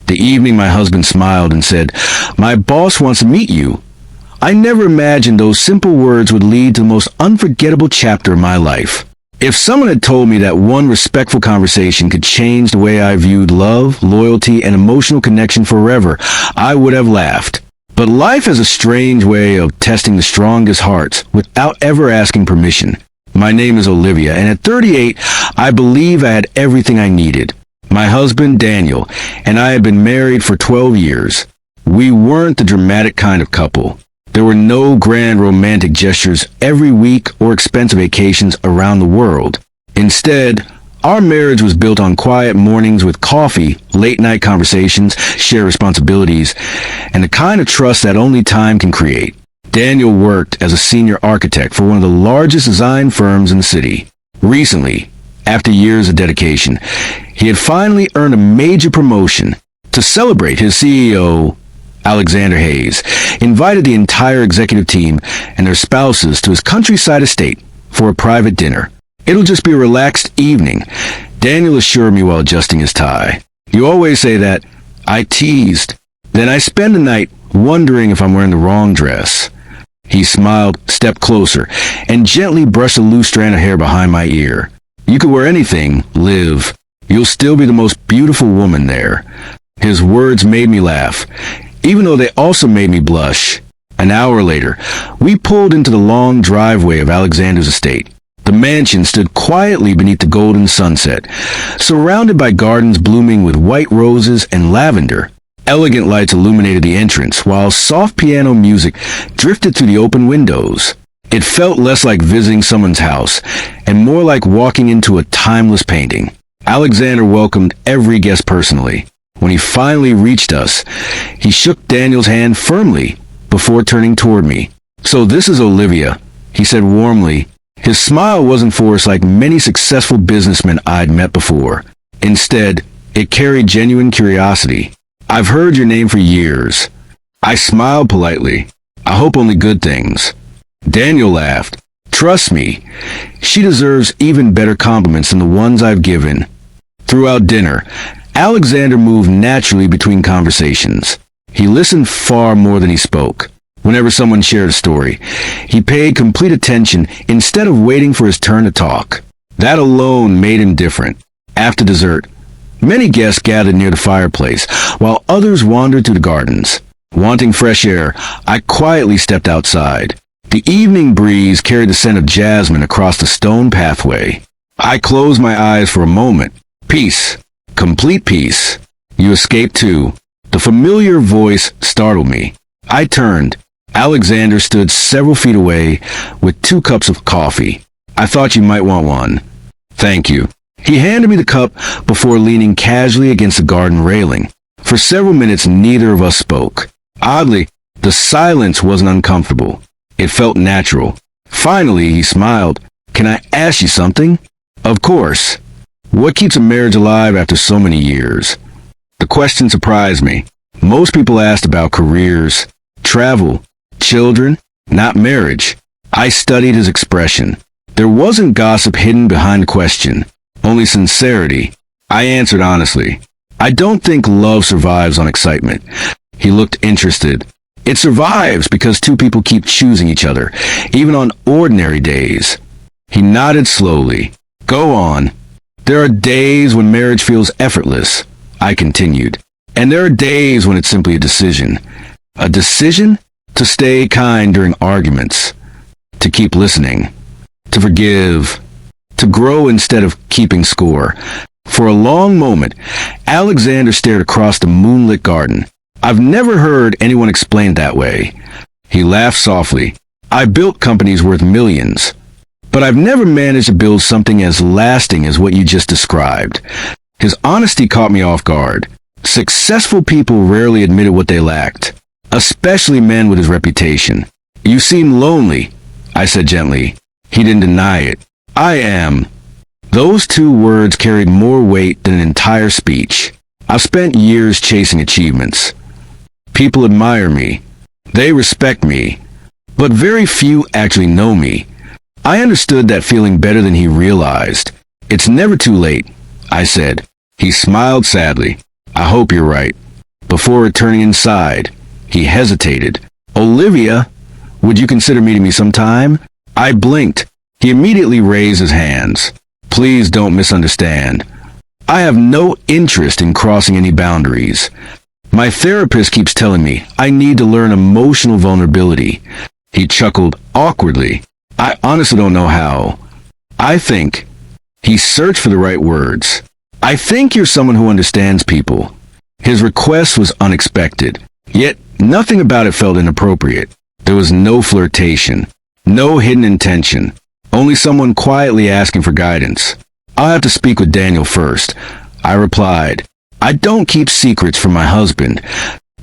The evening my husband smiled and said, "My boss wants to meet you." I never imagined those simple words would lead to the most unforgettable chapter of my life. If someone had told me that one respectful conversation could change the way I viewed love, loyalty, and emotional connection forever, I would have laughed. But life has a strange way of testing the strongest hearts without ever asking permission. My name is Olivia, and at 38, I believe I had everything I needed. My husband, Daniel, and I had been married for 12 years. We weren't the dramatic kind of couple. There were no grand romantic gestures every week or expensive vacations around the world. Instead, our marriage was built on quiet mornings with coffee, late-night conversations, shared responsibilities, and the kind of trust that only time can create. Daniel worked as a senior architect for one of the largest design firms in the city. Recently, after years of dedication, he had finally earned a major promotion. To celebrate, his CEO, Alexander Hayes, invited the entire executive team and their spouses to his countryside estate for a private dinner. "It'll just be a relaxed evening," Daniel assured me while adjusting his tie. "You always say that," I teased. "Then I spend the night wondering if I'm wearing the wrong dress." He smiled, stepped closer, and gently brushed a loose strand of hair behind my ear. "You could wear anything, Liv. You'll still be the most beautiful woman there." His words made me laugh, even though they also made me blush. An hour later, we pulled into the long driveway of Alexander's estate. The mansion stood quietly beneath the golden sunset, surrounded by gardens blooming with white roses and lavender. Elegant lights illuminated the entrance, while soft piano music drifted through the open windows. It felt less like visiting someone's house, and more like walking into a timeless painting. Alexander welcomed every guest personally. When he finally reached us, he shook Daniel's hand firmly before turning toward me. "So this is Olivia," he said warmly. His smile wasn't forced like many successful businessmen I'd met before. Instead, it carried genuine curiosity. "I've heard your name for years." I smiled politely. "I hope only good things." Daniel laughed. "Trust me, she deserves even better compliments than the ones I've given." Throughout dinner, Alexander moved naturally between conversations. He listened far more than he spoke. Whenever someone shared a story, he paid complete attention instead of waiting for his turn to talk. That alone made him different. After dessert, many guests gathered near the fireplace, while others wandered to the gardens. Wanting fresh air, I quietly stepped outside. The evening breeze carried the scent of jasmine across the stone pathway. I closed my eyes for a moment. Peace. Complete peace. "You escaped too." The familiar voice startled me. I turned. Alexander stood several feet away with 2 cups of coffee. "I thought you might want one." "Thank you." He handed me the cup before leaning casually against the garden railing. For several minutes, neither of us spoke. Oddly, the silence wasn't uncomfortable. It felt natural. Finally, he smiled. "Can I ask you something?" "Of course." "What keeps a marriage alive after so many years?" The question surprised me. Most people asked about careers, travel, children, not marriage. I studied his expression. There wasn't gossip hidden behind the question, only sincerity. I answered honestly. "I don't think love survives on excitement." He looked interested. "It survives because 2 people keep choosing each other, even on ordinary days." He nodded slowly. "Go on." "There are days when marriage feels effortless," I continued. "And there are days when it's simply a decision. A decision to stay kind during arguments, to keep listening, to forgive, to grow instead of keeping score." For a long moment, Alexander stared across the moonlit garden. I've never heard anyone explain it that way. He laughed softly. "I built companies worth millions, but I've never managed to build something as lasting as what you just described." His honesty caught me off guard. Successful people rarely admitted what they lacked, especially men with his reputation. "You seem lonely," I said gently. He didn't deny it. "I am." Those 2 words carried more weight than an entire speech. I've spent years chasing achievements. People admire me. They respect me. But very few actually know me. I understood that feeling better than he realized. "It's never too late," I said. He smiled sadly. "I hope you're right." Before returning inside, he hesitated. "Olivia, would you consider meeting me sometime?" I blinked. He immediately raised his hands. "Please don't misunderstand. I have no interest in crossing any boundaries. My therapist keeps telling me I need to learn emotional vulnerability." He chuckled awkwardly. "I honestly don't know how. I think," he searched for the right words, "I think you're someone who understands people." His request was unexpected, yet nothing about it felt inappropriate. There was no flirtation, no hidden intention, only someone quietly asking for guidance. "I'll have to speak with Daniel first," I replied. "I don't keep secrets from my husband."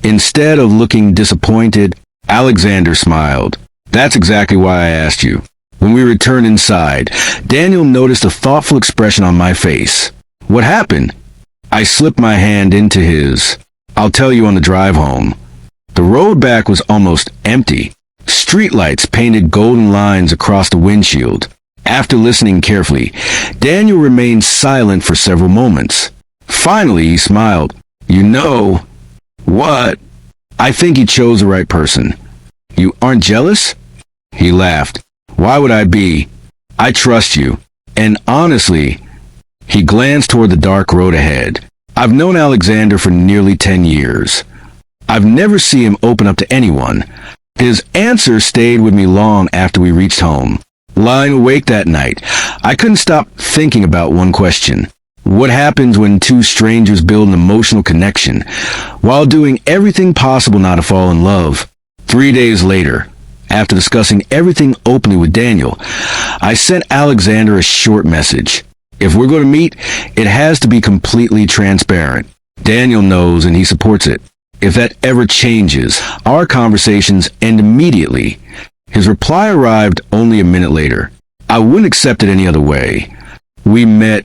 Instead of looking disappointed, Alexander smiled. "That's exactly why I asked you." When we returned inside, Daniel noticed a thoughtful expression on my face. "What happened?" I slipped my hand into his. "I'll tell you on the drive home." The road back was almost empty. Streetlights painted golden lines across the windshield. After listening carefully, Daniel remained silent for several moments. Finally, he smiled. "You know what? I think you chose the right person." "You aren't jealous?" He laughed. "Why would I be? I trust you. And honestly," he glanced toward the dark road ahead, "I've known Alexander for nearly 10 years. I've never seen him open up to anyone." His answer stayed with me long after we reached home. Lying awake that night, I couldn't stop thinking about one question. What happens when two strangers build an emotional connection while doing everything possible not to fall in love? 3 days later, after discussing everything openly with Daniel, I sent Alexander a short message. "If we're going to meet, it has to be completely transparent. Daniel knows and he supports it. If that ever changes, our conversations end immediately." His reply arrived only a minute later. I wouldn't accept it any other way. We met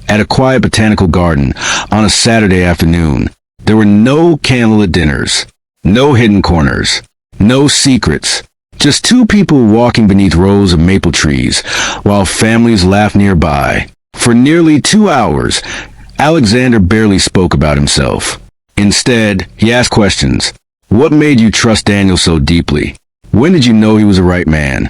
at a quiet botanical garden on a Saturday afternoon. There were no candlelit dinners, no hidden corners, no secrets. Just two people walking beneath rows of maple trees, while families laughed nearby. For nearly 2 hours, Alexander barely spoke about himself. Instead, he asked questions. What made you trust Daniel so deeply? When did you know he was the right man?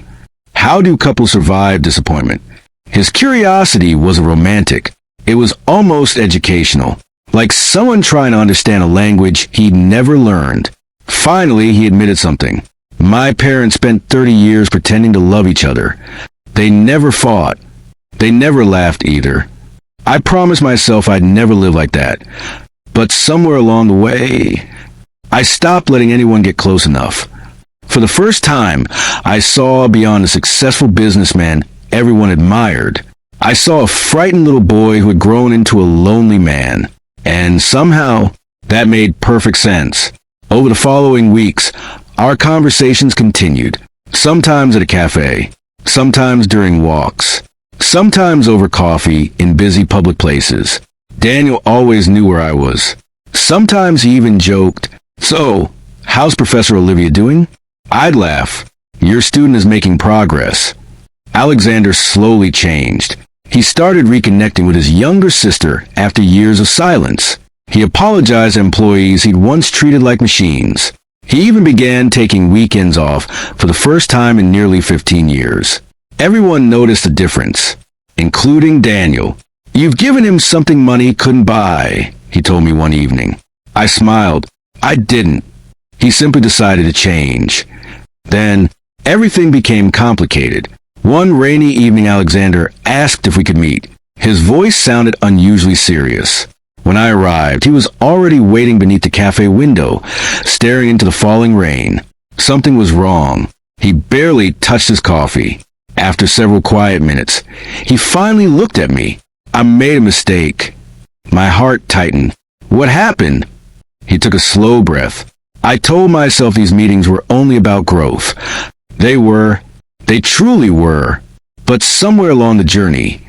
How do couples survive disappointment? His curiosity wasn't romantic. It was almost educational, like someone trying to understand a language he'd never learned. Finally, he admitted something. My parents spent 30 years pretending to love each other. They never fought. They never laughed either. I promised myself I'd never live like that. But somewhere along the way, I stopped letting anyone get close enough. For the first time, I saw beyond the successful businessman everyone admired. I saw a frightened little boy who had grown into a lonely man. And somehow, that made perfect sense. Over the following weeks, our conversations continued. Sometimes at a cafe, sometimes during walks, sometimes over coffee in busy public places. Daniel always knew where I was. Sometimes he even joked, "So, how's Professor Olivia doing?" I'd laugh, "Your student is making progress." Alexander slowly changed. He started reconnecting with his younger sister after years of silence. He apologized to employees he'd once treated like machines. He even began taking weekends off for the first time in nearly 15 years. Everyone noticed the difference, including Daniel. "You've given him something money couldn't buy," he told me one evening. I smiled. I didn't. He simply decided to change. Then, everything became complicated. One rainy evening, Alexander asked if we could meet. His voice sounded unusually serious. When I arrived, he was already waiting beneath the cafe window, staring into the falling rain. Something was wrong. He barely touched his coffee. After several quiet minutes, he finally looked at me. I made a mistake. My heart tightened. "What happened?" He took a slow breath. I told myself these meetings were only about growth. They were. They truly were. But somewhere along the journey,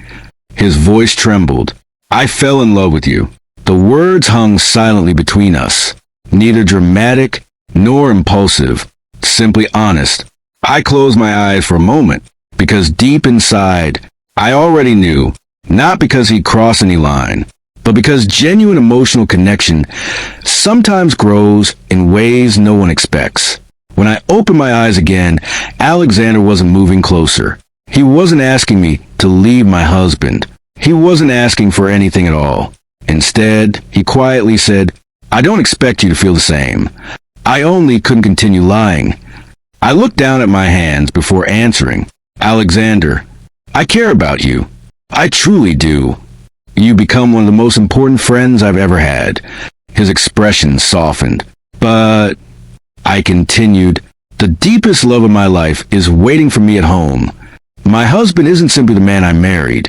his voice trembled. "I fell in love with you." The words hung silently between us, neither dramatic nor impulsive, simply honest. I closed my eyes for a moment, because deep inside, I already knew, not because he'd crossed any line, but because genuine emotional connection sometimes grows in ways no one expects. When I opened my eyes again, Alexander wasn't moving closer. He wasn't asking me to leave my husband. He wasn't asking for anything at all. Instead, he quietly said, "I don't expect you to feel the same. I only couldn't continue lying." I looked down at my hands before answering. "Alexander, I care about you. I truly do. You become one of the most important friends I've ever had." His expression softened. "But," I continued, "the deepest love of my life is waiting for me at home. My husband isn't simply the man I married.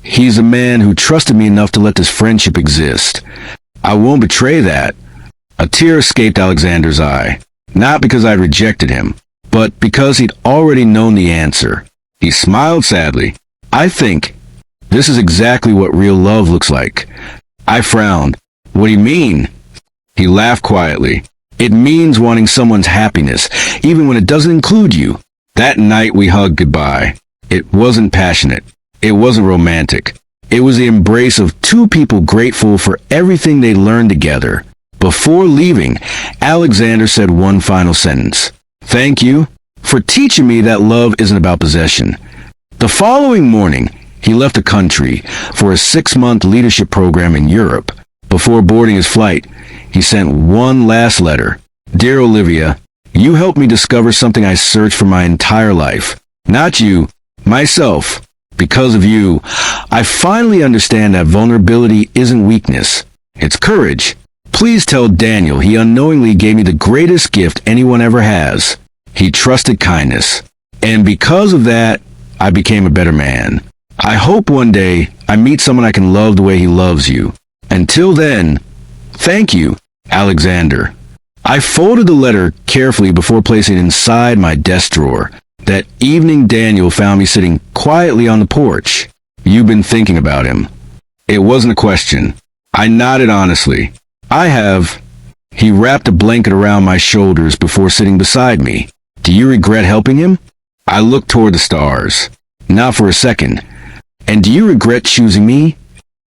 He's the man who trusted me enough to let this friendship exist. I won't betray that." A tear escaped Alexander's eye, not because I'd rejected him, but because he'd already known the answer. He smiled sadly. "I think this is exactly what real love looks like." I frowned. "What do you mean?" He laughed quietly. "It means wanting someone's happiness, even when it doesn't include you." That night we hugged goodbye. It wasn't passionate. It wasn't romantic. It was the embrace of two people grateful for everything they learned together. Before leaving, Alexander said one final sentence. "Thank you for teaching me that love isn't about possession." The following morning, he left the country for a 6-month leadership program in Europe. Before boarding his flight, he sent one last letter. "Dear Olivia, you helped me discover something I searched for my entire life. Not you, myself. Because of you, I finally understand that vulnerability isn't weakness. It's courage. Please tell Daniel he unknowingly gave me the greatest gift anyone ever has. He trusted kindness. And because of that, I became a better man. I hope one day I meet someone I can love the way he loves you. Until then, thank you, Alexander." I folded the letter carefully before placing it inside my desk drawer. That evening, Daniel found me sitting quietly on the porch. "You've been thinking about him." It wasn't a question. I nodded honestly. "I have." He wrapped a blanket around my shoulders before sitting beside me. "Do you regret helping him?" I looked toward the stars. "Not for a second." "And do you regret choosing me?"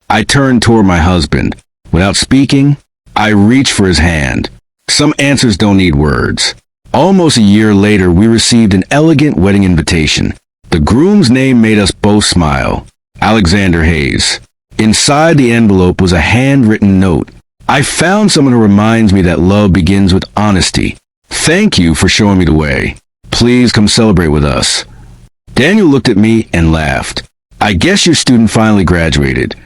I turned toward my husband. Without speaking, I reached for his hand. Some answers don't need words. Almost a year later, we received an elegant wedding invitation. The groom's name made us both smile. Alexander Hayes. Inside the envelope was a handwritten note. "I found someone who reminds me that love begins with honesty. Thank you for showing me the way. Please come celebrate with us." Daniel looked at me and laughed. "I guess your student finally graduated."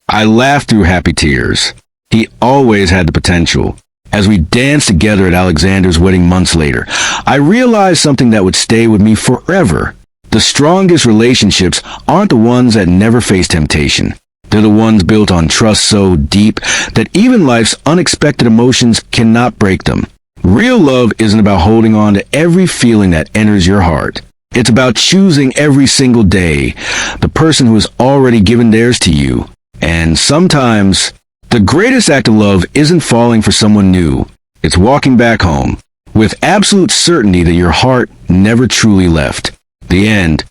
I laughed through happy tears. He always had the potential. As we danced together at Alexander's wedding months later, I realized something that would stay with me forever. The strongest relationships aren't the ones that never face temptation. They're the ones built on trust so deep that even life's unexpected emotions cannot break them. Real love isn't about holding on to every feeling that enters your heart. It's about choosing every single day the person who has already given theirs to you. And sometimes, the greatest act of love isn't falling for someone new. It's walking back home with absolute certainty that your heart never truly left. The end.